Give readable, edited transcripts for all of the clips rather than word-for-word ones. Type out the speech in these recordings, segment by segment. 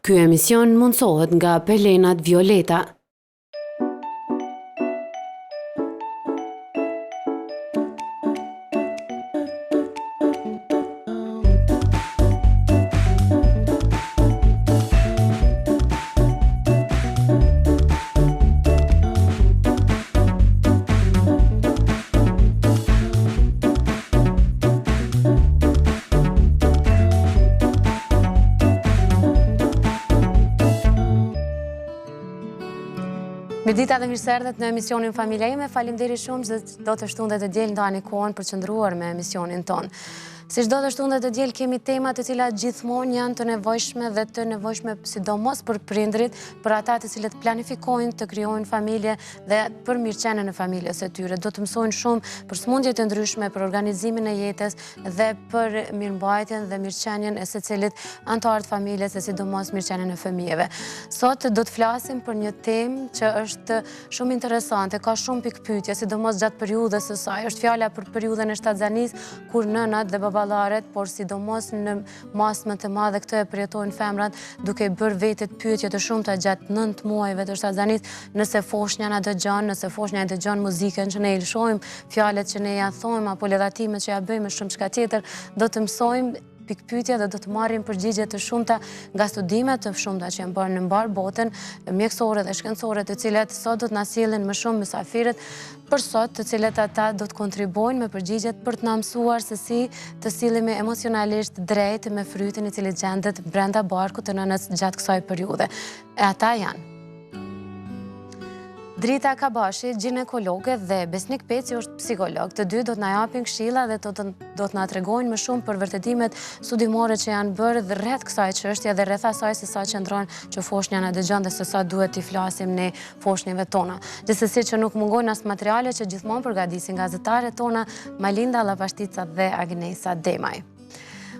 Ky emision mundsohet nga Pelenat Violeta. Mirdita dhe mirëserdhet në emisionin Familja ime, faleminderit shumë që do të shtunë dhe të djelë ndani kohën për qëndruar me emisionin tonë. Si çdo të shtunë dhe të djelë kemi tema të cilat gjithmonë janë të nevojshme dhe të nevojshme sidomos për prindrit, për ata të cilët planifikojnë të krijojnë familje dhe për mirëqenien e familjes së tyre. Do të mësojnë shumë për sëmundje të ndryshme, për organizimin e jetës dhe për mirëmbajtjen dhe mirëqenien e secilit antar të familjes dhe sidomos mirëqenien e fëmijëve. Sot do të flasim për një temë që është shumë interesante, ka shumë pikpyetje, sidomos gjatë periudhës së saj. Është fjala për periudhën e shtatzanisë, kur nënat dhe baballaret, por sidomos në masë më të madhe këtë e përjetojnë femrat, duke bërë vetet pyetje të shumta gjatë 9 muajve të shtatzanisë, nëse foshnja na dëgjon, nëse foshnja e dëgjon muzikën që ne i lëshojmë, fjalët që ne ja thojmë apo ledhatimet që ja bëjmë shumë çka tjetër, do të mësojmë pikpyetje dhe do të marrim përgjigje të shumta nga studime të shumta që janë bërë në mbar botën, mjekësore dhe shkencore, të cilat sot do të na sjellin më shumë mysafirët për sot, të cilat ata do të kontribuojnë me përgjigjet për të na mësuar se si të sillemi emocionalisht drejt me Frytin i cili gjendet brenda Barkut të Nënës gjatë kësaj periudhe. E ata janë Drita Kabashi, ginekologe, dhe Besnik Peci është psikolog. Të dy do të na japin këshilla dhe do të na tregojnë më shumë për vërtetimet studimore që janë bërë rreth kësaj çështje dhe rreth asaj se sa qëndron që foshnja na dëgjon dhe se sa duhet t'i flasim ne foshnjeve tona. Gjithsesi që nuk mungojnë as materiale që gjithmonë përgatisin gazetare tona, Malinda Llapashtica dhe Agnesa Demaj.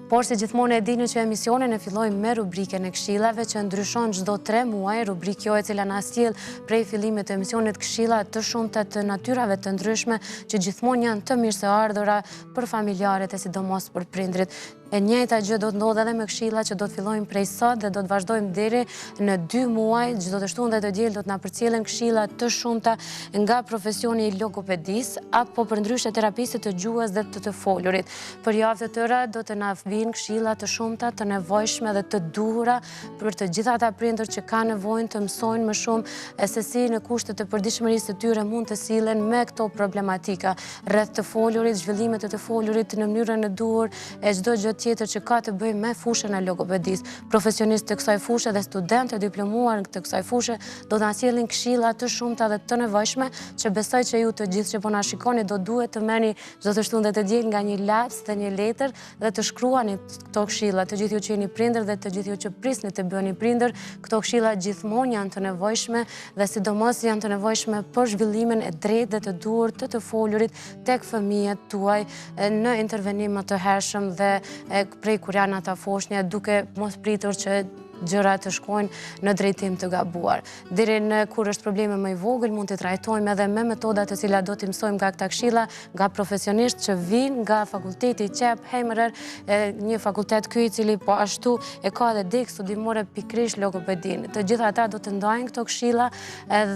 Por si gjithmonë e dini që emisionin e fillojmë me rubrikën e këshillave që ndryshon çdo 3 muaj, rubrikë jo e cila na sjell prej fillimit të emisionit këshilla të shumta të natyrave të ndryshme që gjithmonë janë të mirëseardhura për familjarët e sidomos për prindrit. E njëjta gjë do të ndodhë edhe me këshilla që do të fillojmë prej sot dhe do të vazhdojmë deri në 2 muaj. Çdo të shtunë dhe të diel do të na përcjellen këshilla të shumta nga profesioni i logopedisë apo përndryshe terapisë të gjuhës dhe të folurit. Për javë të tëra do të na vinë këshilla të shumta, të nevojshme dhe të duhura për të gjithë ata prindër që kanë nevojë të mësojnë më shumë se si në kushte të përditshmërisë të tyre mund të sillen me këto problematika rreth të folurit, zhvillimet e të folurit në mënyrën e duhur e çdo gjë tjetër që ka të bëjë me fushën e logopedisë. Profesionistë të kësaj fushë dhe studentë e diplomuar të kësaj fushë do të na sjellin këshilla të shumta dhe të nevojshme që besoj që ju të gjithë që po na shikoni do duhet të merrni çdo të shtunë dhe të diel nga një laps dhe një letër dhe të shkruani këto këshilla, të gjithë ju që jeni prindër dhe të gjithë ju që prisni të bëheni prindër. Këto këshilla gjithmonë janë të nevojshme dhe sidomos janë të nevojshme për zhvillimin e drejtë dhe të duhur të folurit tek fëmijët tuaj në intervenim më të hershëm dhe prej kur janë ata foshnja, duke mos pritur që gjëra të shkojnë në drejtim të gabuar. Deri në kur është probleme më i vogël, mund të trajtojmë edhe me metoda të cilat do t'i mësojmë nga këta këshilla, nga profesionistë që vinë nga fakulteti Qep Hemërer, një fakultet ky i cili po ashtu e ka edhe dek studimore pikërisht logopedinë. Të gjithë ata do të ndajnë këto këshilla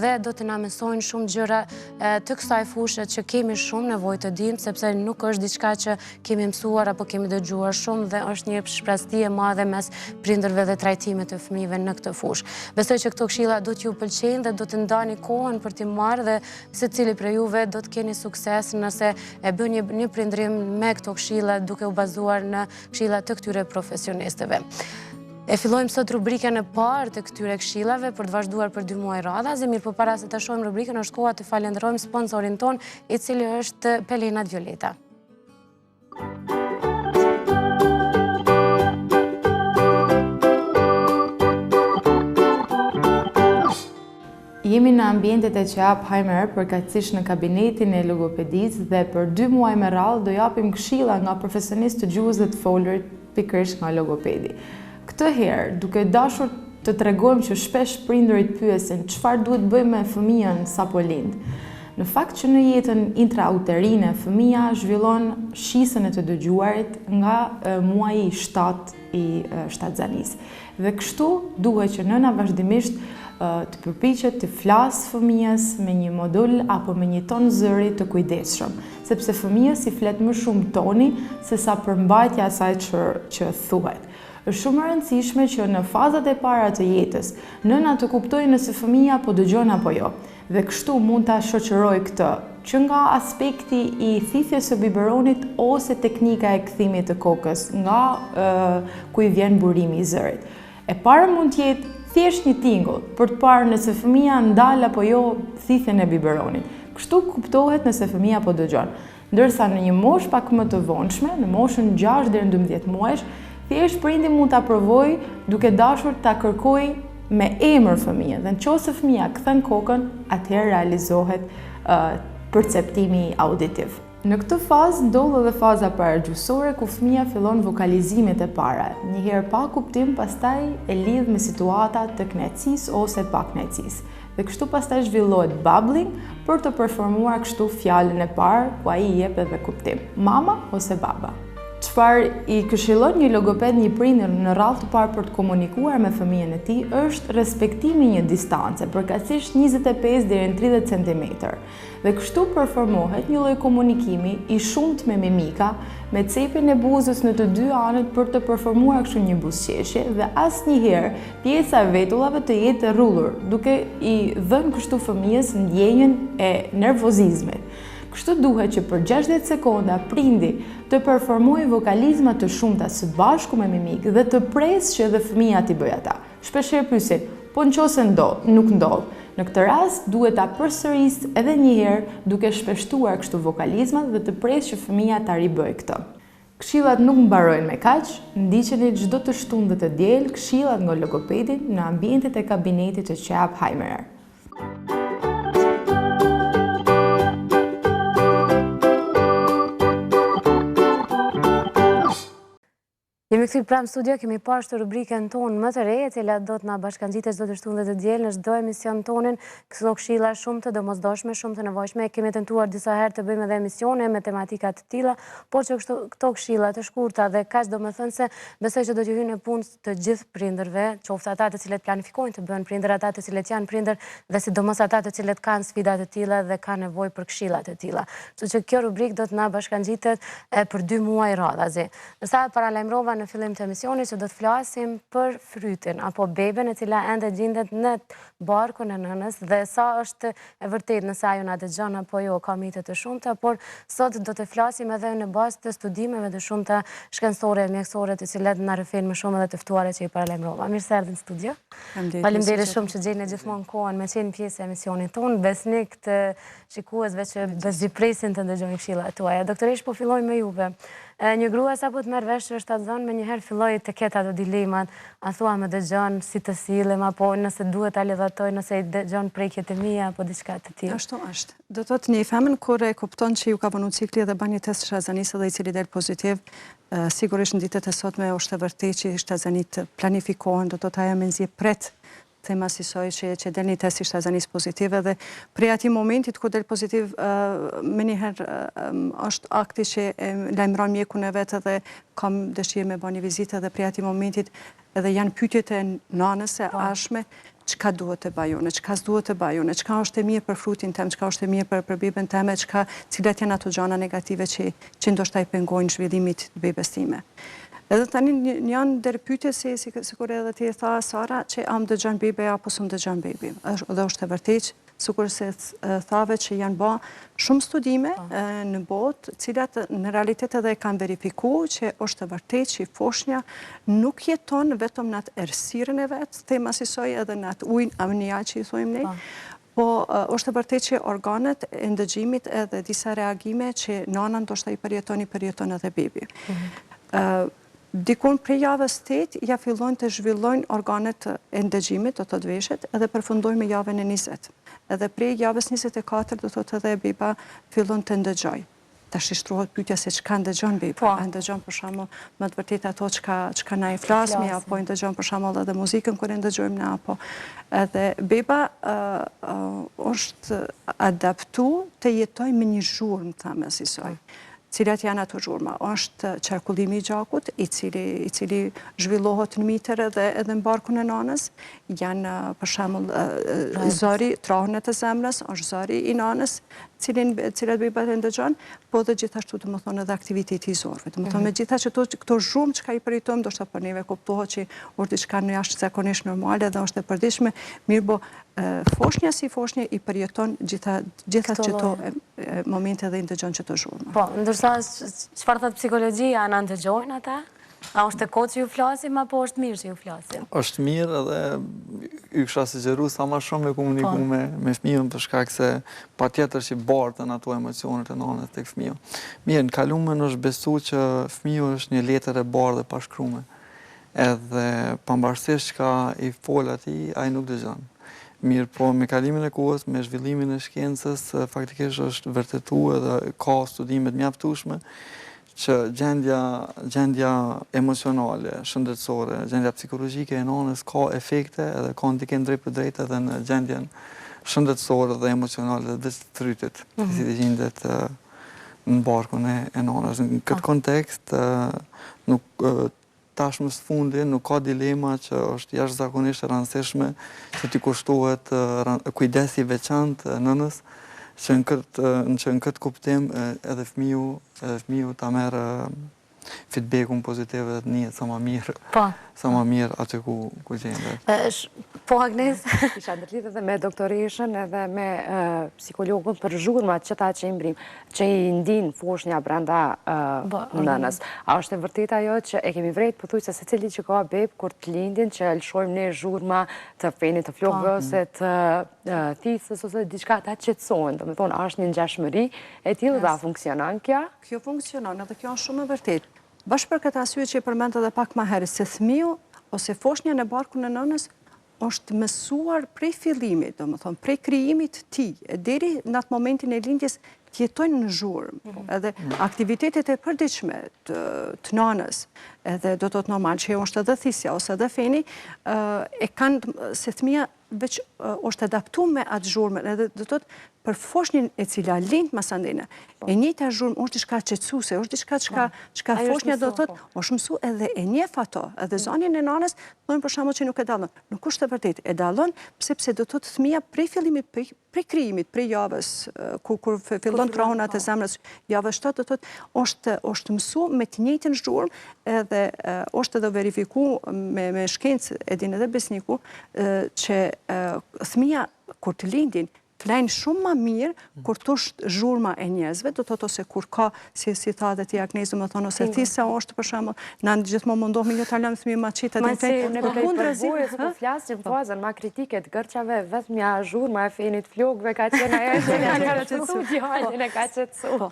dhe do të na mësojnë shumë gjëra të kësaj fushë që kemi shumë nevojë të dimë, sepse nuk është diçka që kemi mësuar apo kemi dëgjuar shumë dhe është një shprehje e madhe mes prindërve dhe trajtimit të fëmijëve në këtë fushë. Besoj që këto këshilla do t'ju pëlqejnë dhe do të ndani kohën për t'i marrë dhe secili prej juve do të keni sukses nëse e bën një prindrim me këto këshilla duke u bazuar në këshilla të këtyre profesionistëve. E fillojmë sot rubrikën e parë të këtyre këshillave për të vazhduar për 2 muaj radhazi. Mirë, por para se ta shohim rubrikën, është koha të falenderojmë sponsorin ton, i cili është Pelenat Violeta. Jemi në ambientet e Qep Hemërer përkatësisht në kabinetin e logopedisë dhe për 2 muaj me radhë do japim këshilla nga profesionistë të gjuhës dhe të folurit pikërisht nga logopedi. Këtë herë, duke dashur të tregojmë që shpesh prindërit pyesin çfarë duhet bëjmë me fëmijën sapo lind. Në fakt që në jetën intrauterine, fëmija zhvillon shisën e të dëgjuarit nga muaji 7 i shtatzanisë. Dhe kështu duhet që nëna vazhdimisht të përpiqet të flasë fëmijës me një modul apo me një ton zëri të kujdesshëm, sepse fëmijës i flet më shumë toni se sa përmbajtja asaj që thuhet. Është shumë e rëndësishme që në fazat e para të jetës, nëna të kuptojë nëse fëmija po dëgjon apo jo. Dhe kështu mund ta shoqëroj këtë që nga aspekti i thithjes së biberonit ose teknika e kthimit të kokës, nga ku i vjen burimi i zërit. E para mund të jetë thjesht një tingull për të parë nëse fëmija ndal apo jo thithjen e biberonit. Kështu kuptohet nëse fëmija po dëgjon. Ndërsa në një moshë pak më të vonshme, në moshën 6 deri në 12 muajsh, thjesht prindi mund ta provojë duke dashur ta kërkojë me emër fëmijën. Dhe nëse fëmija kthen kokën, atëherë realizohet perceptimi auditiv. Në këtë fazë ndodh edhe faza paragjysore ku fëmija fillon vokalizimet e para. Njëherë pa kuptim, pastaj e lidh me situata të kënaqësisë ose pa kënaqësisë. Dhe kështu pastaj zhvillohet babbling për të performuar kështu fjalën e parë ku ai i jep edhe kuptim. Mama ose baba. Çfarë i këshillon një logoped një prindër në radhë të parë për të komunikuar me fëmijën e tij është respektimi një distance, përkatësisht 25 deri në 30 cm. Dhe kështu performohet një lloj komunikimi i shumtë me mimika, me cepjen e buzës në të dy anët për të performuar kështu një buzëqeshje dhe asnjëherë pjesa e vetullave të jetë e rrullur, duke i dhënë kështu fëmijës ndjenjën e nervozizmit. Kështu duhet që për 60 sekonda prindi të performojë vokalizma të shumta së bashku me mimik dhe të presë që edhe fëmija t'i bëjë ata. Shpeshherë pyesin, po nëse ndodh, nuk ndodh. Në këtë rast duhet ta përsërisë edhe një herë duke shpeshtuar kështu vokalizmat dhe të presë që fëmija ta ribëjë këtë. Këshillat nuk mbarojnë me kaq, ndiqeni çdo të shtunë dhe të diel këshillat nga logopedi në ambientet e kabinetit të qap Heimerer. Jemi kthyer pranë studio, kemi parë këtë rubrikën tonë më të re, e cila do të na bashkangjitet çdo të shtunë dhe të diel në çdo emision tonin, këto këshilla shumë të domosdoshme, shumë të nevojshme. Kemi tentuar disa herë të bëjmë edhe emisione me tematika të tilla, por që këto këshilla të shkurta dhe kaq domethënëse, besoj që do t'ju hyjnë në punë të gjithë prindërve, qoftë ata të cilët planifikojnë të bëhen prindër, ata të cilët janë prindër dhe sidomos ata të cilët kanë sfida të tilla dhe kanë nevojë për këshilla të tilla. Kështu që kjo rubrikë do të na bashkangjitet për 2 muaj radhazi. Sa paralajmërova në fillim të emisionit që do të flasim për Frytin apo beben e cila ende gjendet në barkun e nënës dhe sa është e vërtet nëse ajo na dëgjon apo jo, ka mite të shumta, por sot do të flasim edhe në bazë të studimeve të shumta shkencore e mjekësore të cilat na rrëfejnë më shumë edhe të ftuaret që i paralajmërova. Mirë se erdhën në studio. Faleminderit shumë që gjeni gjithmonë kohën me qenë pjesë e emisionit tonë, besnik të shikuesve që bezdipresin të ndëgjojnë këshillat tuaja. Doktoresh, po filloj me juve. Një grua sa po të merr vesh është atë zonë me njëherë filloi të ketë ato dilemat, a thua më dëgjon si të sillem apo nëse duhet ta lidhatoj, nëse i dëgjon prekjet e mia apo diçka të tillë. Ashtu është. Do të thotë një femër kur e kupton që ju ka vënë cikli dhe bën një test shtazanisë dhe i cili del pozitiv, sigurisht në ditët e sotme është e vërtetë që shtazanit planifikohen, do të thotë ajo mendje pret tema sisoj që del një test i shtazanisë pozitive dhe prej atij momentit ku del pozitiv më njëherë është akti që lajmëron mjekun e vetë dhe kam dëshirë me bëni vizitë dhe prej atij momentit edhe janë pyetjet e nanës së ashme, çka duhet të bajone, çka s'duhet të bajone, çka është e mirë për frutin tem, çka është e mirë për beben teme, cilat janë ato gjëra negative që ndoshta i pengojnë zhvillimit të bebes time. Edhe tani janë ndër pyetje sikur edhe ti e tha Sara, që a më dëgjon bebi apo s'm dëgjon bebi. Dhe është e vërtetë, sikur se thave që janë bë shumë studime në botë, cilat në realitet edhe kanë verifikuar që është e vërtetë që foshnja nuk jeton vetëm në atë errësirën e vet, tema sisoj edhe në atë ujin amniak që i thojmë ne. Po është e vërtetë që organet e ndëgjimit edhe disa reagime që nana ndoshta i përjeton edhe bebi. Dikun prej javës 8 ja fillojnë të zhvillojnë organet e ndëgjimit, do të thotë veshët, edhe përfundojnë me javën e 20. Edhe prej javës 24 do të thotë edhe beba fillon të ndëgjoj. Tash shtrohet pyetja se çka ndëgjon beba. A ndëgjon për shembull më të vërtet ato çka na i flasmi apo ndëgjon për shembull edhe muzikën kur e ndëgjojmë ne apo. Edhe beba është adaptu të jetojë me një zhurmë, thamë sisoj. Cilat janë ato zhurma? Është qarkullimi i gjakut, i cili zhvillohet në mitër edhe në barkun e nanës, janë për shembull zëri, trahnet e zemrës, është zëri i nanës, cilat bebat e ndëgjon, po dhe gjithashtu të më thonë edhe aktiviteti i zorëve. Të më thonë me gjitha që këto zhurmë që ka i përjetojmë, do shta për neve kuptohet që është diçka në jashtë zakonisht normale dhe është e përdishme, mirë bo foshnja si foshnja i përjeton gjitha qëto momente dhe i ndëgjon qëto zhurmë. Po, ndërsa, çfarë thot psikologjia, në ndëgjojnë ata? A është e kohë që ju flasim, apo është mirë që ju flasim? Është mirë edhe ju kësha sugjeru sa ma shumë me komuniku me fëmijën për shkak se pa tjetër që bartën ato emocionet e nanës tek fëmiju. Mirë, në kalumen është besu që fëmiju është një letër e bardhë dhe pashkrume. Edhe pambarësisht që i fol ati, ai nuk dëgjon. Mirë, po me kalimin e kohës, me zhvillimin e shkencës, faktikisht është vërtetu edhe ka studimet mjaftueshme që gjendja emocionale, shëndetësore, gjendja psikologjike e nanës ka efekte edhe ka ndikim drejt për drejt edhe në gjendjen shëndetësore dhe emocionale dhe të trytit, i cili gjendet në barkun e nanës. Në këtë kontekst, tashmë së fundi nuk ka dilema që është jashtëzakonisht e rëndësishme që t'i kushtohet kujdesi veçantë nënës, që në këtë kuptim edhe fëmiu ta merë feedbackun pozitiv dhe të njët sa ma mirë aty ku gjendet. Po, Agnes? Isha ndërlidh edhe me doktoreshën edhe me psikologën për zhurmat që ta që imbrim, që i ndin foshnja brenda nënës. A është e vërtet ajo që e kemi vrejt pothuajse se cili që ka beb kur të lindin që lëshojmë ne zhurma të fenit të flokëve ose të thisës ose diçka ta qetësojnë. Do me thonë, është një ngjashmëri e tillë dhe a funksionon kjo? Kjo funksionon edhe kjo është shumë e vërtet. Bashkë për këtë arsye që e përmend edhe pak më herët, se fëmiu ose foshnja në barkun e nënës është mësuar prej fillimit, do më thonë, prej krijimit të tij, deri në atë momentin e lindjes të jetojnë në zhurmë. Edhe aktivitetet e përditshme të nanës, edhe do të thotë normal që është edhe thisja ose edhe feni, e kanë se fëmia veç është adaptuar me atë zhurmën, edhe do të thotë për foshnjën e cila lind masandene, e njëjta zhurmë është diçka qetësuese, është diçka çka foshnja do të thotë, është mësu edhe e njeh ato, edhe zonjën e nanës, thonë për shembull që nuk e dallon. Nuk është e vërtetë, e dallon sepse do të thotë fëmia prej fillimit, prej krijimit, prej javës kur fillon trahunat e zemrës, javës 7 do të thotë është mësu me të njëjtën zhurmë edhe është edhe verifikuar me shkencë e din edhe besniku që fëmia kur të lindin flajnë shumë më mirë kur të është zhurma e njerëzve, do të thotë ose kur ka, si tha dhe ti Agnes, më thonë, ose thisa është për shembull, na gjithmonë mundohemi një talent fëmijë më çita të ne përvojës po flasim fazën ma kritike të gërçave vetëm ja zhurma e fenit flokëve ka qenë ajo që ka qetësuar djalin e ka qetësuar.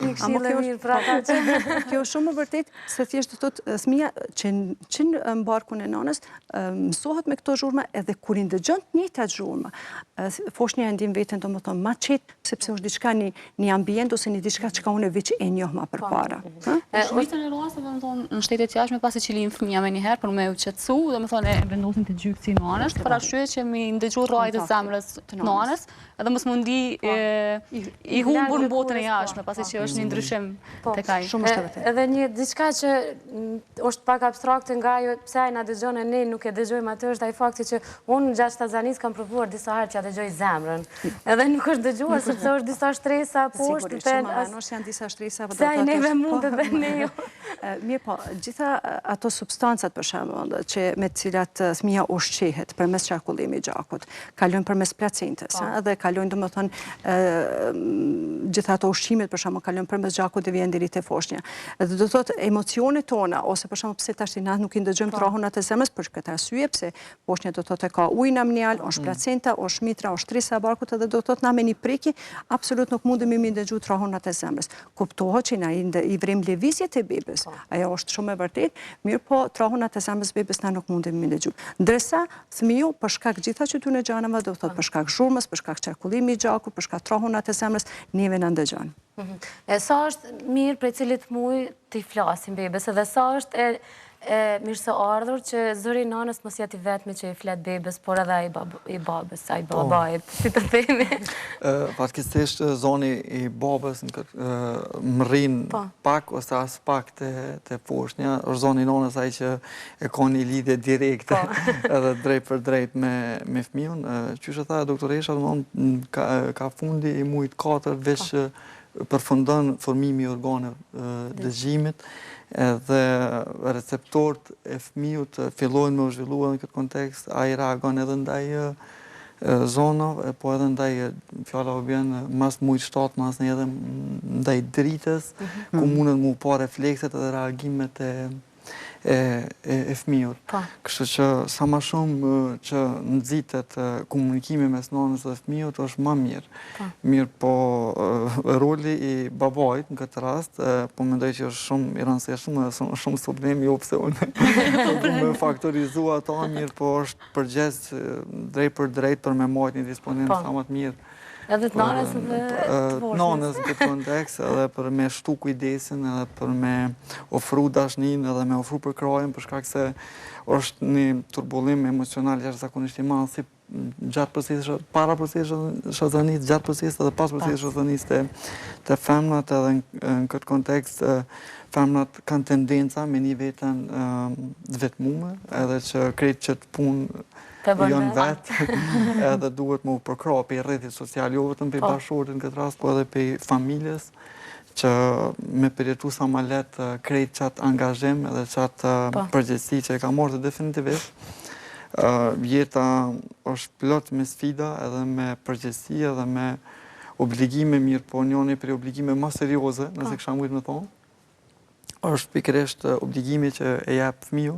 Kjo është shumë e vërtet se thjesht do thotë fëmia që në barkun e nanës mësohet me këto zhurma edhe kur i ndëgjon të njëjtat zhurma. Foshnja e ndin veten thonë ma qetë, sepse është diçka një ambient ose një diçka që ka unë veç e njoh ma përpara. Shumicën e rasteve, do të thonë, në shtetet jashtme pasi që lind fëmia me një herë për me u qetësu, do të thonë e vendosin të gjykësi nanës, për arsye që mi ndëgju rrojt e zemrës të nanës, edhe mos mundi i humbur në botën e jashtme, pasi që është një ndryshim tek ai. Edhe një diçka që është pak abstrakte nga ajo pse ai na dëgjon e ne nuk e dëgjojmë atë është ai fakti që unë gjatë shtatzanisë kam provuar disa herë që ja dëgjoj zemrën. Edhe nuk është dëgjuar sepse është disa shtresa poshtë të janë disa shtresa pse ai neve mundet dhe ne jo. Mirë po, gjitha ato substancat për shembull që me të cilat fëmia ushqehet përmes qarkullimit të gjakut, kalojnë përmes placentës, edhe kalojnë domethënë gjitha ato ushqimet për shembull kalojnë përmes gjakut dhe vjen deri te foshnja. Edhe do thotë emocionet tona ose për shembull pse tash na nuk i ndëgjojmë trahunat e zemrës për këtë arsye pse foshnja do thotë ka ujin amnial, është placenta, është mitra, është shtresa e barkut edhe do thotë na me një preki absolut nuk mundemi mi ndëgju trahunat e zemrës. Kuptohet që na i vrem lëvizjet e bebës. Ajo është shumë e vërtetë, mirë po trahunat e zemrës bebës na nuk mundemi mi ndëgju. Ndërsa fëmiu për shkak gjitha që ty në gjanave do thotë për shkak zhurmës, për shkak qarkullimit të gjakut, për shkak trahunat e zemrës, neve na ndëgjon. E sa është mirë prej cilit muaj të i flasim bebës, edhe sa është Mirë se ardhur që zëri nanës mos jeti vetme që i flet bebes, por edhe i babes, ai babait, si të themi. Fatkesisht zoni i babes më rrin pak ose as pak të poshtja, është zoni i nanës ai që e ka një lidhje direkte edhe drejt për drejt me fëmijën. Qysh e tha doktoresha, ka fundi i mujt 4 veç përfundon formimi i organeve dëgjimit, edhe receptorët e fëmijët fillojnë me u zhvillua në këtë kontekst, ai reagon edhe ndaj zonave, po edhe ndaj, fjala u bjen, mas mujt 7, mas një edhe ndaj dritës, ku mundet mu pa reflekset edhe reagimet e fëmijët. Kështu që sa ma shumë që nëzitet komunikimi mes nanës dhe fëmijët është ma mirë. Mirë, po roli i babait në këtë rast, po mendoj që është shumë i rëndësishëm dhe shumë problem, jo pse unë du me faktorizu ato, mirë, po është përgjes drejt për drejt për me majt një disponim sa më të mirë. Edhe të nanës dhe të poshtjes. Nanës në këtë kontekst, edhe për me shtu kujdesin, edhe për me ofru dashnin, edhe me ofru për krajen, për shkak se është një turbullim emocional jashtëzakonisht i madh, si gjatë procesit, para procesit shëzanis, gjatë procesit edhe pas procesit shëzanis të femnat, edhe në këtë kontekst femnat kanë tendenca me një veten vetmume, edhe që krejt që të punë janë vetë, edhe duhet mu përkra për rrethit social, jo vetëm për bashkëshortit në këtë rast, po edhe për familjes, që me përjetu sa ma letë krejt qatë angazhim edhe qatë përgjegjësi që e ka marrë të definitivisht. Jeta është plot me sfida edhe me përgjegjësi edhe me obligime mirë, po njëni për obligime ma serioze, nëse kësha mujtë me thonë, është pikërisht obligimi që e jep fëmiu,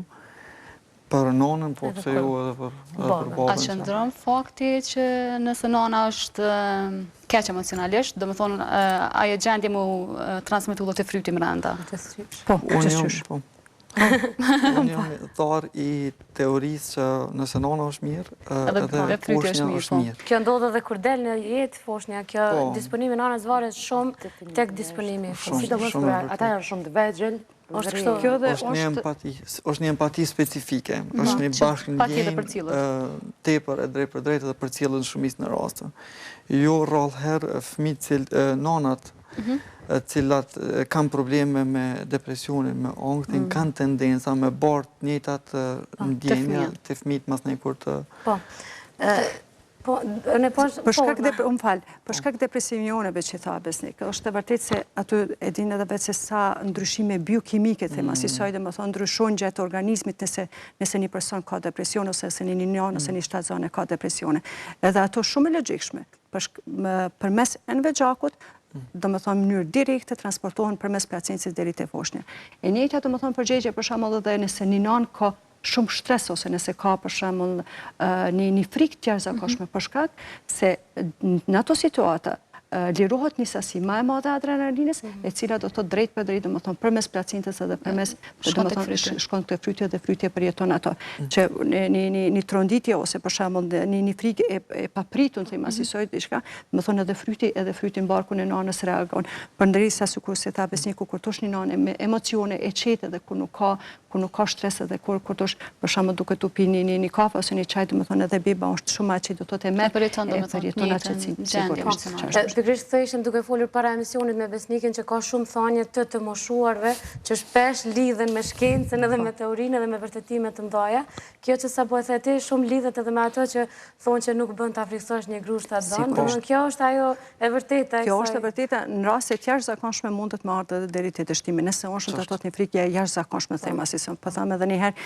për nanën, po pse jo edhe për babën. A qëndron fakti që nëse nana është keq emocionalisht, do me thonë ajo gjendje mu transmitu dhe të fryti mrenda? Po, qështysh. Unë jam thar i teorisë që nëse nana është mirë, edhe poshtja është mirë. Kjo ndodhe dhe kur del në jetë poshtja, kjo disponimi nanës varet shumë tek disponimi. Sidomos kur ata janë shumë të vegjël, është një empati specifike, është një bashkëndjenjë tepër e drejt për drejt edhe për cilën shumicën e raste. Jo rrallëherë fëmijët nanat cilat kanë probleme me depresionin, me anktin, kanë tendenca me bartë njëjtat ndjenja të fëmijët mas nej kur të... Për shkak depresioneve që tha Besnik, është e vërtet se aty e din edhe vetë se sa ndryshime biokimike thema, si saj dhe më thonë ndryshon gjatë organizmit nëse një person ka depresion, ose se një njanë, ose një shtatzane ka depresione. Edhe ato shumë e logjikshme, përmes enve gjakut, do më thonë mënyrë direkte transportohen përmes placencis deri te poshtja. E njëjta do më thonë përgjegje për shembull edhe nëse një nanë ka shumë stres, ose nëse ka për shembull një frikë të jashtëzakonshme për shkak se në ato situata lirohet një sasi më e madhe adrenalinës, e cila do të thotë drejt për drejt, do më thonë përmes placentës edhe përmes shkon të frytje dhe frytje përjeton ato. Që një tronditje ose për shembull një frikë e papritur, thema si soi diçka, do më thonë edhe fryti në barkun e nanës reagon. Përndërsa sikur se tha Besniku, kur tosh një nanë me emocione e qetë dhe kur nuk ka stres edhe kur tosh për shembull duke tu pi një kafe ose një çaj, do më thonë edhe beba është shumë aq do të më përjeton atë sigurisht. Pikërisht thëshëm duke folur para emisionit me Besnikin që ka shumë thënie të moshuarve që shpesh lidhen me shkencën edhe me teorinë edhe me vërtetime të mëdha. Kjo që sapo e the ti shumë lidhet edhe me ato që thonë që nuk bën ta friksosh një grusht atë dhënë. Domethënë kjo është ajo e vërteta. Kjo është e vërteta në raste të jashtëzakonshme mund të marrë edhe deri te dështimi. Nëse është të thotë një frikë e jashtëzakonshme thema si po them edhe një herë,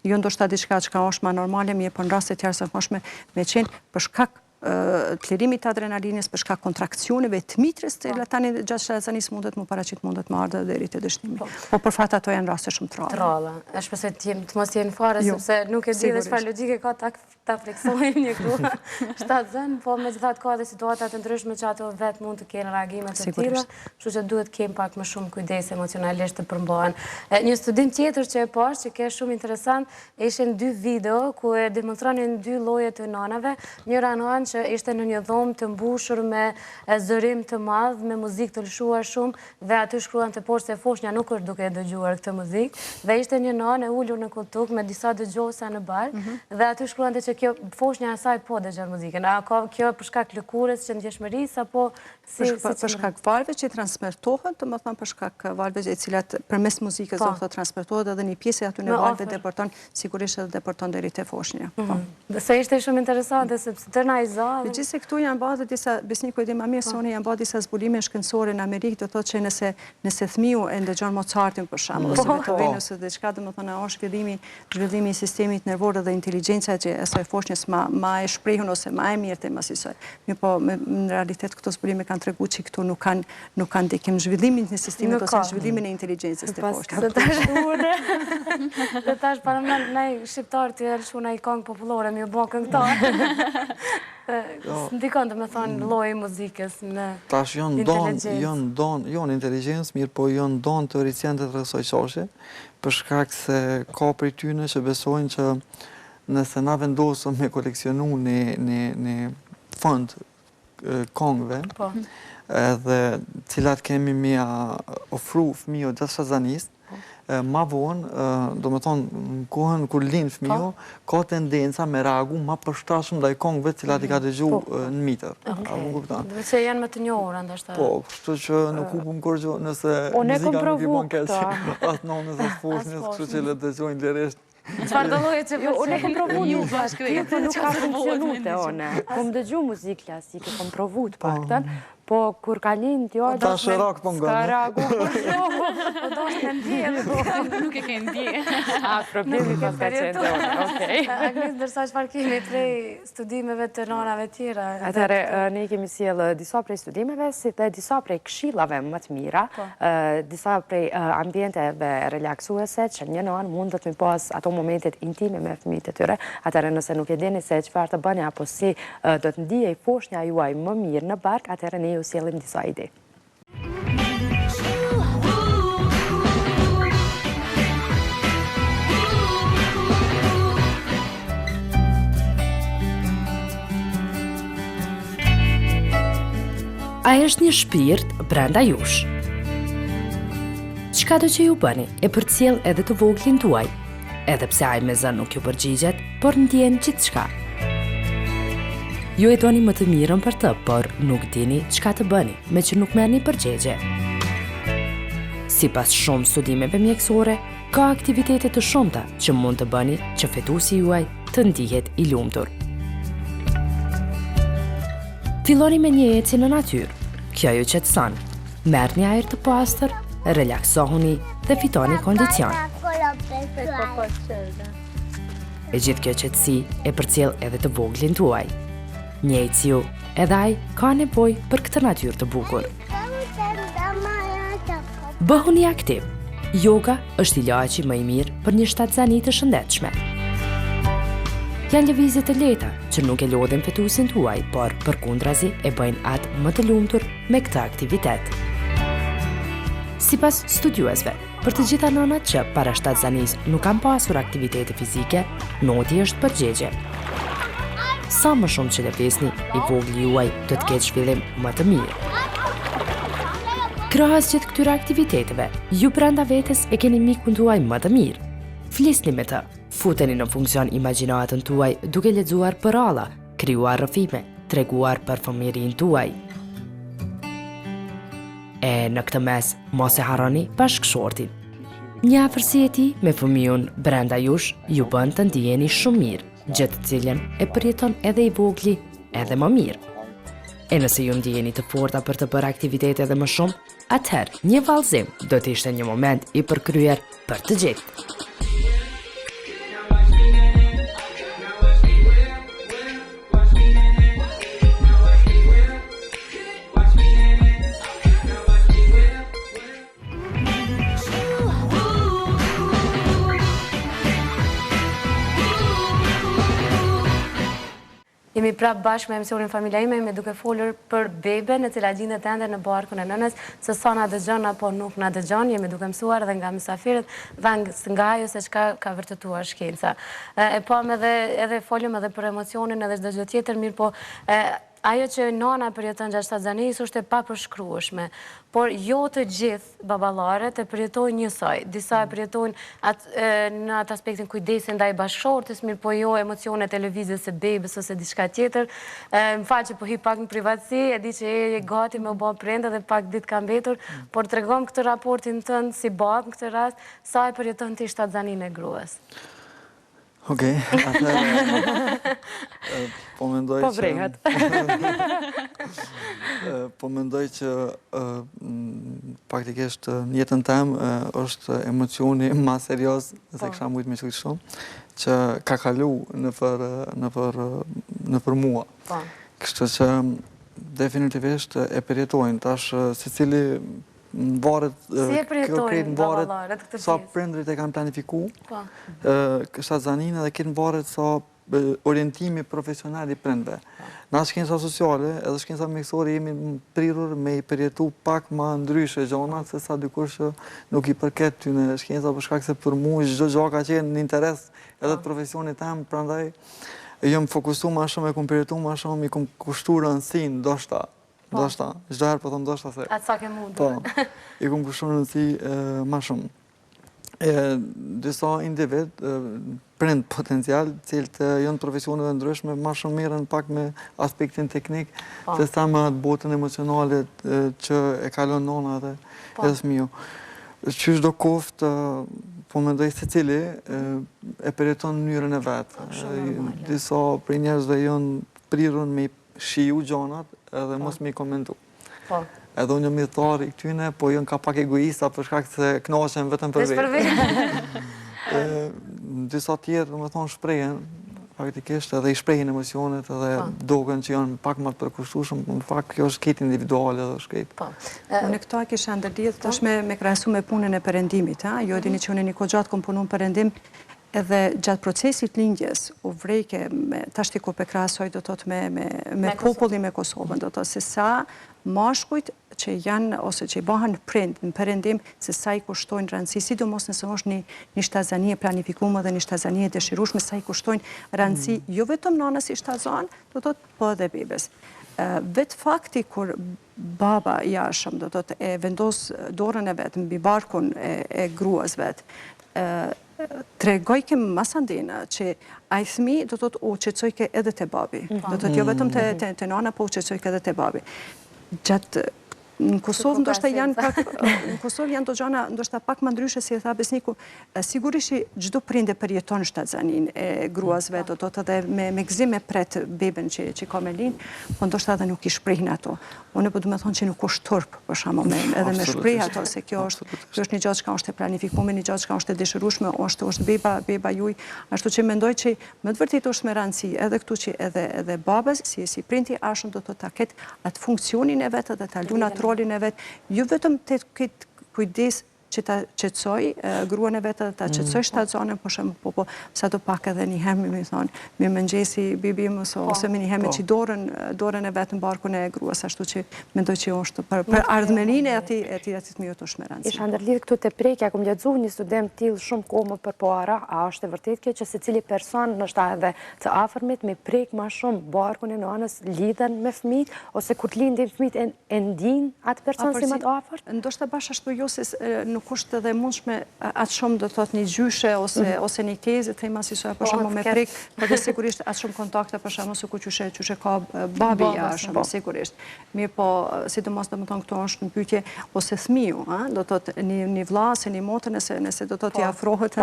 jo ndoshta diçka që është më normale, mirë, por në raste të jashtëzakonshme me qenë për shkak të lirimit të adrenalinës, për shkak kontraksioneve të mitrës të tani gjatë shtazanis mundet më paraqit mundet më ardhe deri te dështimi. Po për fat ato janë raste shumë të rralla. E shpresoj të mos jeni fare sepse nuk e di dhe çfarë logjike ka ta friksojmë një grua shtatzën, po me gjithat ka dhe situatat të ndryshme që ato vetë mund të kenë reagimet të tilla, kështu që duhet kemë pak më shumë kujdes emocionalisht të përmbahen. Një studim tjetër që e pash, që ke shumë interesant, ishin 2 video ku e demonstranin 2 lloje të nënave. Njëra nënë që ishte në një dhomë të mbushur me zërim të madh, me muzikë të lëshuar shumë, dhe aty shkruan të poshtë se foshnja nuk është duke dëgjuar këtë muzikë, dhe ishte një nënë e ulur në koltuk me disa dëgjuesa në bark, dhe aty shkruante që kjo foshnja e saj po dëgjon muzikën. A ka kjo për shkak lëkurës, qëndjeshmërisë apo për shkak valve që transmetohen, të më thënë për shkak valve e cilat përmes muzikës do të transmetohet edhe një pjesë aty në valve deporton, sigurisht edhe deporton deri te foshnja. Se ishte shumë interesante sepse tërna i za. Megjithëse këtu janë bërë disa besniku e di më mirë se unë janë bërë disa zbulime shkencore në Amerikë, do thotë që nëse fëmiu e ndëgjon Mozartin për shembull ose Beethovenin ose diçka, domethënë është zhvillimi i sistemit nervor dhe inteligjenca që asaj foshnjës ma e shprehun ose ma e mirë te masisoj. Mirë po në realitet këto zbulime kanë treguar që këtu nuk kanë ndikim zhvillimin e sistemit ose zhvillimin e inteligjencës të foshnjës. Dhe tash para ne shqiptar të lëshuar ai këngë popullore, më bën këngëtar. Ndikon të me thonë lloji i muzikës në tash janë don inteligjencë, mirë po janë don të ricjente të kësaj çështje, për shkak se ka prej tyre që besojnë që nëse na vendosëm me koleksionu në fond këngëve, edhe cilat kemi me ofru fëmijë gjatë shazanisë, ma vonë, do me thonë, në kohën kur lind fëmiju, ka tendenca me reagu ma përshtatshëm ndaj këngëve cilat i ka dëgju në mitër. Dhe që janë më të njohura, ndashta. Po, kështu që nuk u pëm kërgjo nëse muzika nuk i bën keq. Atë nonës e foshnjës, kështu që le dëgjojnë leresht. Çfarë do lloje që unë kam provuar ju bashkë, po nuk ka funksionuar unë. Kom dëgju muzikë klasike, kom provuar të paktën, po kur ka lind jo ta shërak po nga. Po do të ndjen, nuk e ke ndje. Problemi ka qenë. Okej. Agnes, ndërsa çfarë kemi prej studimeve të nënave tjera? Atëherë ne kemi sjellë disa prej studimeve, si dhe disa prej këshillave më të mira, disa prej ambienteve relaksuese që një nënë mund të mi pas ato momentet intime me fëmijët e tyre. Atëherë nëse nuk e dini se çfarë të bëni apo si do të ndihej foshnja juaj më mirë në bark, atëherë ne ju sjellim disa ide. A është një shpirt brenda jush. Çka do që ju bëni e përcjell edhe të voglin tuaj, edhe pse ai me zën nuk ju përgjigjet, por ndjen gjithçka. Ju e doni më të mirën për të, por nuk dini çka të bëni, me që nuk merrni përgjigje. Sipas shumë studimeve mjekësore, ka aktivitete të shumta që mund të bëni që fetusi juaj të ndihet i lumtur. Filloni me një ecje në natyrë. Kjo ju qetëson. Merrni ajër të pastër, relaksohuni dhe fitoni kondicion. E gjithë kjo qetësi e përcjell edhe të voglin tuaj. Njëjtë si ju, edhe ai ka nevojë për këtë natyrë të bukur. Bëhuni aktiv. Yoga është ilaçi më i mirë për një shtatzani të shëndetshme. Janë lëvizje të lehta që nuk e lodhin fetusin tuaj, por përkundrazi e bëjnë atë më të lumtur me këtë aktivitet. Sipas studiuesve, për të gjitha nënat që para shtatzanisë nuk kanë pasur aktivitete fizike, noti është përgjigje. Sa më shumë që lëvizni, i vogli juaj do të ketë zhvillim më të mirë. Krahas gjithë këtyre aktiviteteve, ju brenda vetes e keni mikun tuaj më të mirë. Flisni me të, futeni në funksion imagjinatën tuaj duke lexuar përralla, krijuar rrëfime, treguar për fëmirin tuaj. E në këtë mes, mos e harroni bashkëshortin. Një afërsi e tij me fëmijën brenda jush ju bën të ndiheni shumë mirë, gjë të cilën e përjeton edhe i vogli, edhe më mirë. E nëse ju ndiheni të forta për të bërë aktivitete edhe më shumë, atëherë një vallëzim do të ishte një moment i përkryer për të gjithë. Jemi prapë bashkë me emisionin Familja ime, me duke folur për bebe në cila gjendet ende në barkun e nënës, se sa na dëgjon apo nuk na dëgjon, jemi duke mësuar dhe nga mysafirët dhe nga ajo se çka ka vërtetuar shkenca. E pam edhe folëm edhe për emocionin edhe çdo gjë tjetër, mirë po ajo që nana përjeton gjatë shtatzanisë është e papërshkrueshme, por jo të gjithë baballarët e përjetojnë njësoj. Disa e përjetojnë në atë aspektin kujdesin ndaj bashkëshortes, mirë po jo emocione të lëvizjes së bebës ose diçka tjetër. Më fal që po hi pak në privatësi, e di që je gati me u bë prindë dhe pak ditë ka mbetur, por tregom këtë raportin tënd si babë në këtë rast, sa e përjeton ti shtatzaninë e gruas. Okej, po mendoj që... Po vrehet. Po mendoj që faktikisht në jetën tem është emocioni ma serios, se kësha mujtë me qëllë shumë, që ka kalu në për mua. Kështë që definitivist e përjetojnë, tash se cili në varet, si e përjetojnë baballarët këtë sa pjesë? prindrit e kanë planifiku, shtatzaninë dhe këtë në varet sa orientimi profesional i prindve. Na shkenca sociale edhe shkenca mjekësore jemi prirur me i përjetu pak ma ndryshe gjonat se sa dikush që nuk i përket ty në shkenca për shkak se për mu çdo gjë ka qenë në interes edhe të profesionit tem, prandaj jam fokusu ma shumë e kum përjetu ma shumë, i kum kushtu rëndësinë ndoshta. Ndoshta, çdo herë po them ndoshta se. Atë sa ke mundur. Po, i kum kushtuar rëndësi ma shumë. Disa individ, prind potencial, cilët janë profesioneve ndryshme, ma shumë merren pak me aspektin teknik, se sa me atë botën emocionale që e kalon nona dhe fëmiu. Që çdo kuft, po mendoj se cili e përjeton në mënyrën e vetë. Disa prej njerëzve janë prirur me shiu gjonat edhe mos me i komentu. Edhe unë jam mirëtar i këtyne, po jënë ka pak egoista për shkak se knaqen vetëm për vetë. Disa tjerë, më thonë, shprehen, faktikisht edhe i shprehen emocionet edhe doken që janë pak më të përkushtueshëm, në fakt kjo është ketë individuale edhe është ketë. Unë këto e kisha ndërlidhur tash me krahasu me punën e perëndimit, jo dini që unë një kohë gjatë kom punu në perëndim, edhe gjatë procesit lindjes u vrejke, tash ti ku pe krahasoj do të me popullin me Kosovën, do të se sa mashkujt që janë, ose që i bëhen prind në perëndim, se sa i kushtojnë rëndësi, sidomos nëse është një shtatzanie planifikuar dhe një shtatzanie dëshirueshme, sa i kushtojnë rëndësi jo vetëm nanës i shtatzan, do të po edhe bebes. Vetë fakti kur baba jashëm, do të e vendos dorën e vetë mbi barkun e gruas vetë, tregojke masandina që a i thmi do të u qëtësojke edhe të babi. Do të jo vetëm të nana, po u qëtësojke edhe të babi. Gjatë në Kosovë ndoshta janë pak, në Kosovë janë do gjana ndoshta pak më ndryshe, si e tha Besniku, sigurisht çdo prind e përjeton shtatzaninë e gruasve, do të thotë edhe me gëzim e pret beben që ka me lind, po ndoshta edhe nuk i shprehin ato. Unë po du me thonë që nuk është turp, për shembull, edhe me shpreh ato, se kjo është një gjë që është e planifikuar, një gjë që është e dëshirueshme, është beba juaj, ashtu që mendoj që më të vërtetë është me rëndësi edhe këtu që edhe babas, si prindi ashëm do të ta ketë atë funksionin e vetë dhe ta luna rolin e vetë, jo vetëm të këtë kujdes që ta qëtësoj gruan e vetë dhe ta qëtësoj shtatzanën, po shemë, po, sa do pak edhe një herë, mi thonë, mi mëngjesi bibim, ose mi një herë me që dorën e vetë në barkun e gruas, ashtu që mendoj që është për ardhmenin e ati të mjot është me rëndësi. Isha ndërlidh këtu të prekja, kom lexu një student tillë shumë kohë më përpara, a është e vërtet kjo që secili person ndoshta edhe të afërmit me prek më shumë barkun e nënës lidhen me fëmijët, ose kur të lindin fëmijët e ndin atë person si më të afërt? Ndoshta bash ashtu jo se nuk është edhe mundshme atë shumë do të thotë një gjyshe ose një tezë, thema si soja për shembull me prek, por dhe sigurisht atë shumë kontakte për shembull se ku qyshe ka babi jashtë, sigurisht. Mirë po, sidomos domethënë këto është në pyetje ose fëmiu, do të thotë një vlla ose një motër nëse do të thotë i afrohet,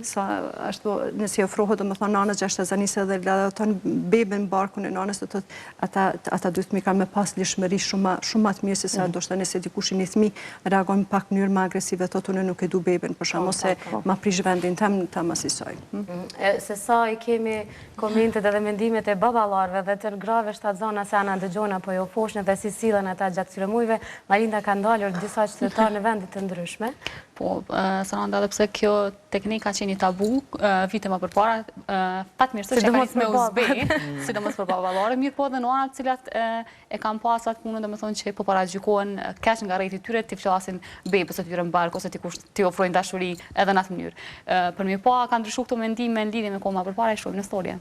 sa ashtu nëse i afrohet domethënë nanës gjashtë zanisë dhe laton beben barkun e nanës, do të thotë ata duhet mi kanë me pas lishmëri shumë më të mirë se sa ndoshta nëse dikush një fëmijë reagon pak në mënyrë më agresive, thotë unë nuk e du beben, për shkak se ma prish vendin ta më asisoj. Se sa i kemi komentet edhe mendimet e baballarëve dhe të grave shtatzana se ana Dëgjon apo jo foshnë dhe si sillen ata gjatë këtyre muajve, Malinda ka ndalur disa qytetarë në vende të ndryshme, Po, Saranda, edhe pse kjo teknika që një tabu, vite më përpara, fatmirësisht që ka nisë me uzbe, sidomos për baballore, mirë po dhe nëna të cilat e kanë pas atë punën, domethënë që po paragjykohen keq nga rreti tyre të flasin bebës së tyre në bark ose t'i ofrojnë dashuri edhe në atë mënyrë. Për mirë po, ka ndryshuar këto mendime në lidhje me kohë më përpara, e shohim në storje.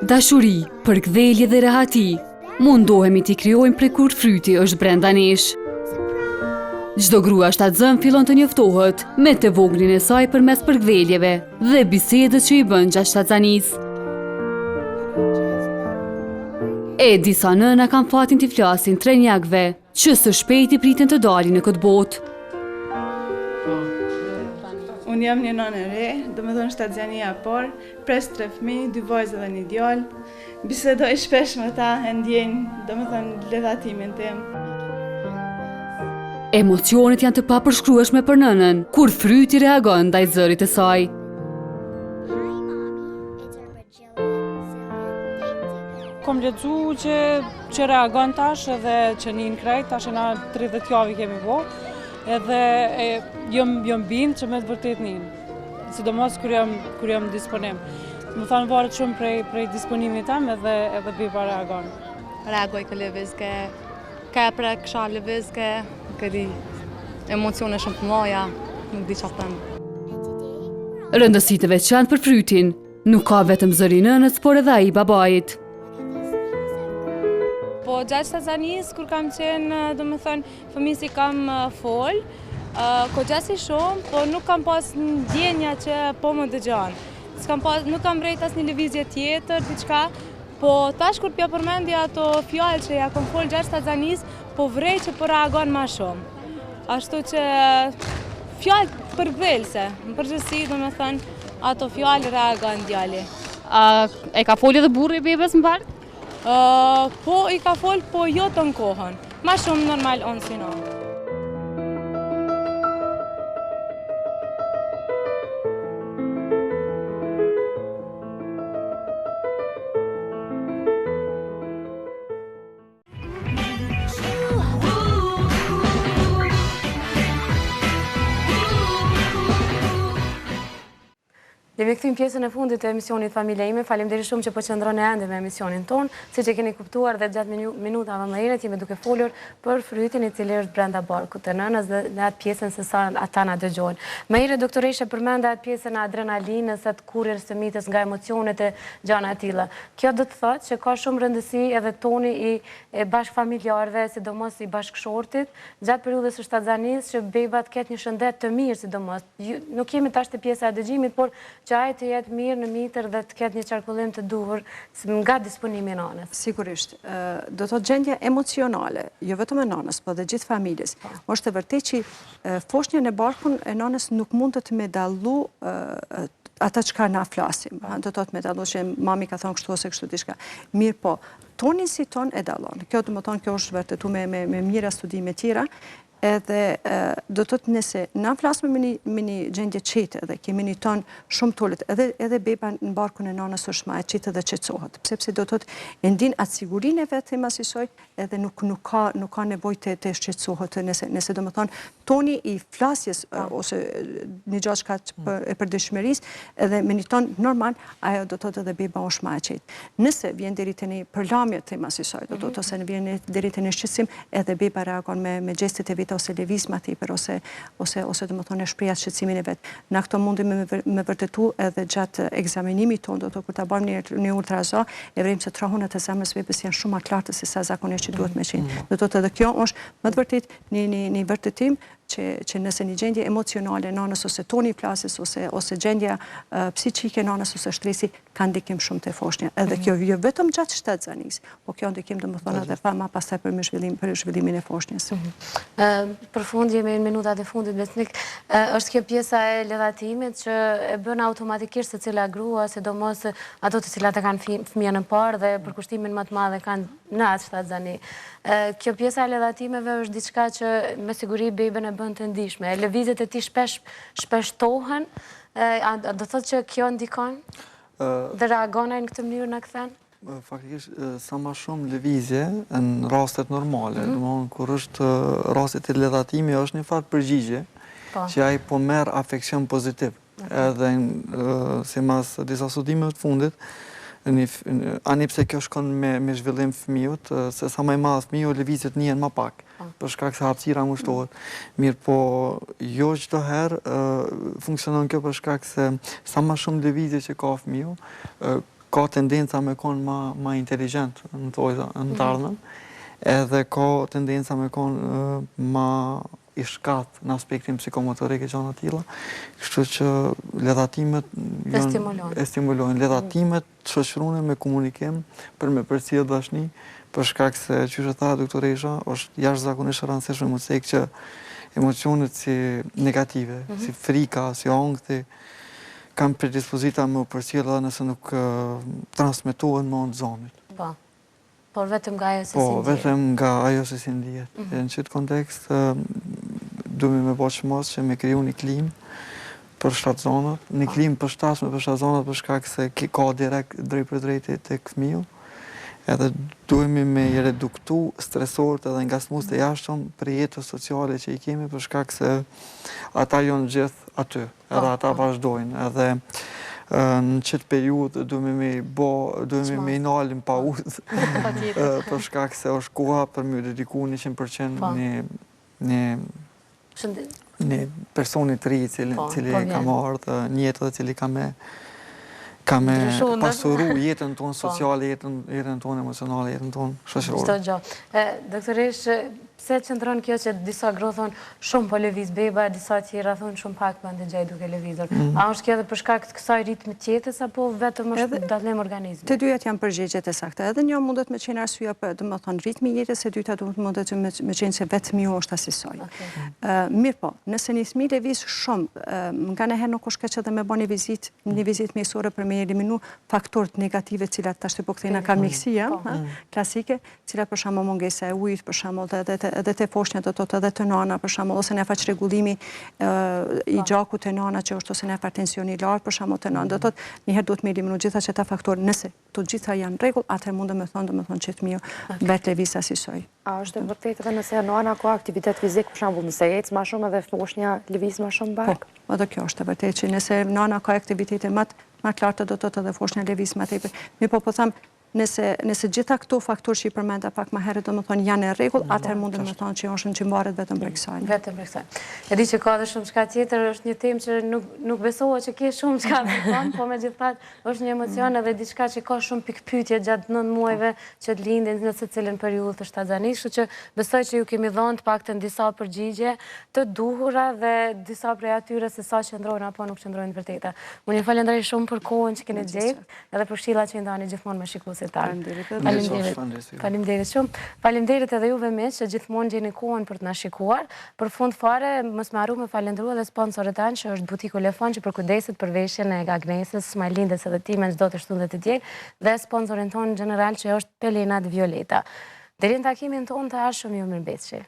Dashuri, përkthjelje dhe rehati, mundohemi t'i krijojmë prej kur Fryti është brenda nesh. Çdo grua shtatzën fillon të njoftohet me të voglin e saj përmes përkthjeljeve dhe bisedës që i bën gjatë shtatzanisë. E disa nëna kanë fatin t'i flasin trenjakve që së shpejti priten të dalin në këtë botë. Unë jam një nënë e re, domethënë shtatzjania por, pres 3 fëmijë, 2 vajzë dhe 1 djalë. Bisedoj shpesh me ta, e ndjenj, domethënë ledhatimin tim. Emocionet janë të papërshkrueshme për nënën, kur Fryti reagon ndaj zërit të saj. Kom lexu që reagon tash edhe që nin krejt, tash na 30 javë kemi bo. Edhe jom bind që me të vërtet njën, sidomos kur jam disponim. Më thanë varet shumë prej disponimit tam edhe bipa reagon. Reagoj kë lëvizke, ka pra kësha lëvizke, këdi emocione shumë të mloja, nuk di që thëmë. Rëndësit e veçantë për Frytin, nuk ka vetëm zëri nënës, por edhe ai babait. Po gjatë shtatzanisë, kur kam qenë, domethënë, fëmijës i kam fol, kogjasi shumë, po nuk kam pas ndjenja që po më dëgjon. Nuk kam vrejt as një lëvizje tjetër, diçka, po tash kur pja përmendja ato fjallë që ja kom fol gjatë shtatzanisë, po vrej që po reagon ma shumë. Ashtu që fjallë përkthelse, në përgjithësi, domethënë, ato fjallë reagon djali. E ka foli edhe burri i bebes më parë? Po i ka fol, po jo të në kohën. Ma shumë normal onë si në. Jemi këthim pjesën e fundit të emisionit Familja ime, faleminderit shumë që po qëndroni ende me emisionin ton, si që keni kuptuar dhe gjatë minutave më herët jemi duke folur për Frytin i cili është Brenda Barkut të Nënës dhe në atë pjesën se sa ata na dëgjojnë. Më herët doktoresha përmenda atë pjesën e adrenalinës, atë kurrjes së mitës nga emocionet e gjana të tilla. Kjo do të thotë që ka shumë rëndësi edhe toni i bashkëfamiljarëve, sidomos i bashkëshortit, gjatë periudhës së shtatzanisë që bebat ketë një shëndet të mirë, sidomos. Nuk jemi tash te pjesa e dëgjimit, por që ai të jetë mirë në mitër dhe të ketë një qarkullim të duhur nga disponimi i nënës. Sigurisht, do të gjendja emocionale, jo vetëm e nënës, po dhe gjithë familjes. Është e vërtetë që foshnjën e barkun e nënës nuk mund të me dallu ata çka na flasim. Do të thotë me dallu që mami ka thonë kështu ose kështu diçka. Mirë po, tonin si ton e dallon. Kjo do të thonë kjo është vërtetuar me mira studime tjera. Edhe do të thotë nëse na flasim me një gjendje qete dhe kemi një ton shumë tolet, edhe beba në barkun e nënës është ma e qete dhe qetësohet. Sepse do të thotë e ndin atë sigurinë e vetë thema si soj, edhe nuk ka nevojë të shqetësohet nëse do të thonë toni i flasjes ose një gjë që e përditshmërisë, edhe me një ton normal, ajo do të thotë edhe beba është ma e qetë. Nëse vjen deri te një përlamje thema si soj, do të thotë ose vjen deri te një shqetësim, edhe beba reagon me gjestet e ose lëviz ma tepër, ose do më thonë e shprejat shqetësimin e vetë. Na këto mundim me vërtetu edhe gjatë egzaminimit tonë, do të kur ta bëjmë një ultrazo, e vrejmë se trahunat e zemrës bebës janë shumë ma lartë se sa zakonisht që duhet me qenë. Do të thotë edhe kjo është më të vërtet një vërtetim që nëse një gjendje emocionale nënës ose toni flasjes ose gjendja psiqike nënës ose shtresi ka ndikim shumë të foshnja. Edhe kjo jo vetëm gjatë shtatzanisë, po kjo ndikim do më thonë edhe ma pastaj për zhvillimin e foshnjës. Për fund, jemi në minutat e fundit, besnik, është kjo pjesa e ledhatimit që e bën automatikisht se cila grua, sidomos ato të cilat e kanë fëmijën e parë dhe përkushtimin më të madh e kanë në atë shtatzani. Kjo pjesa e ledhatimeve është diçka që me siguri beben e bën të ndihshme. Lëvizjet e tij shpeshtohen, do thotë që kjo ndikon? Dhe reagona në këtë mënyrë në këthen? Faktikisht, sa ma shumë lëvizje në rastet normale, domthonë kur është rastet e ledhatimi, është një farë përgjigje, që ai po merr afeksion pozitiv. Edhe si mas disa studimeve të fundit, ani pse kjo shkon me zhvillim fëmijët, se sa më i madh fëmiu lëvizjet njihen më pak, për shkak se hapësira ngushtohet. Mirë po, jo çdo herë funksionon kjo për shkak se sa më shumë lëvizje që ka fëmiu, ka tendenca me konë ma inteligjent në të ardhmen, edhe ka tendenca me konë ma i shkat në aspektin psikomotorik e gjana tila, kështu që ledhatimet e stimulojnë. Ledhatimet shoqërune me komunikim për me përcjell dashni, për shkak se, që tha doktoresha, është jashtëzakonisht e rëndësishme më sek që emocionet si negative, si frika, si angthi, kam predispozita më përcjell edhe nëse nuk transmetohen më në zonit. Por vetëm nga ajo se si ndihet. Po, vetëm nga ajo se si ndihet. Në qëtë kontekst, duhemi me bo që mos që me kriju një klim për 7 zonat, një klim përshtatshme për 7 zonat për shkak se ka direkt drejt për drejti tek fëmiu, edhe duhemi me i reduktu stresorët edhe nga smus të jashtëm për jetës sociale që i kemi për shkak se ata jonë gjithë aty, edhe ata vazhdojnë, edhe në qëtë periud duhemi me i nalin pa udhë për shkak se është koha për me dediku 100% një personit të ri cili ka marrë një jetë dhe cili ka me pasuru jetën tonë sociale, jetën tonë emocionale, jetën tonë shoqërore. Doktoresh, pse qëndron kjo që disa gro thonë shumë po lëviz beba, disa tjera thonë shumë pak më ndëgjaj duke lëvizur. A është kjo edhe për shkak të kësaj ritmi të jetës apo vetëm është dallim organizmi? Të dyjat janë përgjigjet e sakta. Edhe një mundet me qenë arsyeja për domethënë ritmi i jetës, e dyta mundet me qenë se vetëm jo është asisoj. Mirë po, nëse një fëmijë lëviz shumë, nganjëherë nuk është keq edhe me bën një vizitë mjesore për me eliminu faktorët negative cilat tash po kthejna ka miksia, klasike, cilat për shembull mungesa e ujit, për shembull edhe të foshnja do të thotë edhe të nana, për shembull, ose ne faq rregullimi i gjakut të nana që është ose ne hipertensioni i lartë, për shembull të nana, do të thotë një herë duhet me eliminu gjitha çeta faktorë. Nëse të gjitha janë rregull, atëherë mundem të thonë që fëmiu vet lëviz asisoj. A është e vërtetë edhe nëse nana ka aktivitet fizik, për shembull, nëse ecë më shumë edhe foshnja lëviz më shumë bark? Po, edhe kjo është e vërtetë që nëse nana ka aktivitete më të larta do të thotë edhe foshnja lëviz më tepër. Mirë po them nëse gjitha këto faktorë që i përmenda pak më herët domethënë janë në rregull, atëherë mundem të thonë që është që mbaret vetëm për kësaj. Vetëm për kësaj. E di që ka edhe shumë çka tjetër, është një temë që nuk besohet që ke shumë çka të thonë, po megjithatë është një emocion edhe diçka që ka shumë pikpyetje gjatë 9 muajve që të lindin në secilën periudhë të shtatzanisë, kështu që besoj që ju kemi dhënë të paktën disa përgjigje të duhura dhe disa prej atyre se sa qëndrojnë apo nuk qëndrojnë vërteta. Unë ju falenderoj shumë për kohën që keni gjetur, edhe për këshillat që i ndani gjithmonë me shikuesit. Faleminderit shumë. Faleminderit edhe juve miq që gjithmonë gjeni kohën për të na shikuar. Për fund fare, mos më harroni me falendëruar edhe sponsorët tanë që është butiku Lefon që përkujdeset për veshjen e Agnesës, Smajlindës edhe timen çdo të shtunë të tjerë dhe sponsorin tonë general që është Pelenat Violeta. Deri në takimin tonë të ardhshëm ju mirëmbëjtje.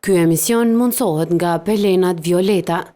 Ky emision mundsohet nga Pelenat Violeta.